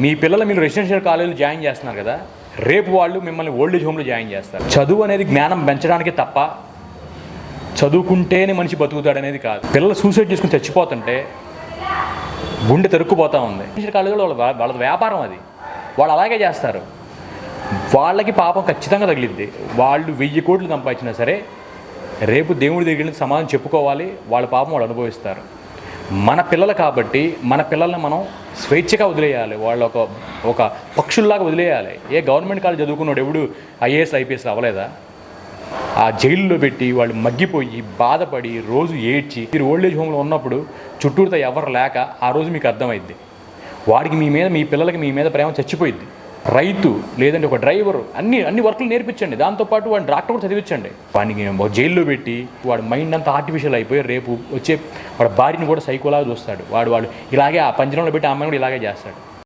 మీ పిల్లలు మీరు రెసిడెన్షియల్ కాలేజీలో జాయిన్ చేస్తున్నారు కదా, రేపు వాళ్ళు మిమ్మల్ని ఓల్డేజ్ హోమ్లో జాయిన్ చేస్తారు. చదువు అనేది జ్ఞానం పెంచడానికి తప్ప చదువుకుంటేనే మనిషి బతుకుతాడనేది కాదు. పిల్లలు సూసైడ్ చేసుకుని చచ్చిపోతుంటే గుండె తెరుక్కుపోతూ ఉంది. రెసిడెన్షియల్ కాలేజీలో వాళ్ళ వ్యాపారం అది, వాళ్ళు అలాగే చేస్తారు. వాళ్ళకి పాపం ఖచ్చితంగా తగిలిద్ది. వాళ్ళు 1000 కోట్లు సంపాదించినా సరే రేపు దేవుడి దగ్గర సమాధానం చెప్పుకోవాలి. వాళ్ళ పాపం వాళ్ళు అనుభవిస్తారు. మన పిల్లలు కాబట్టి మన పిల్లల్ని మనం స్వేచ్ఛగా వదిలేయాలి. వాళ్ళు ఒక పక్షుల్లాగా వదిలేయాలి. ఏ గవర్నమెంట్ కాలేజ్ చదువుకున్నాడు ఎవడు ఐఏఎస్ ఐపీఎస్ అవ్వలేదా? ఆ జైల్లో పెట్టి వాళ్ళు మగ్గిపోయి బాధపడి రోజు ఏడ్చి మీరు ఓల్డేజ్ హోమ్లో ఉన్నప్పుడు చుట్టూతో ఎవరు లేక ఆ రోజు మీకు అర్థమైద్ది. వాడికి మీ పిల్లలకి మీ మీద ప్రేమ చచ్చిపోయిద్ది. రైతు లేదంటే ఒక డ్రైవరు అన్ని వర్క్లు నేర్పించండి. దాంతోపాటు వాడిని డాక్టర్ కూడా చదివించండి. వాడిని జైల్లో పెట్టి వాడి మైండ్ అంతా ఆర్టిఫిషియల్ అయిపోయి రేపు వచ్చే వాడి భార్యని కూడా సైకోలాగా చూస్తాడు. వాడు ఇలాగే ఆ పంజరంలో పెట్టి ఆ అమ్మాయిని కూడా ఇలాగే చేస్తాడు.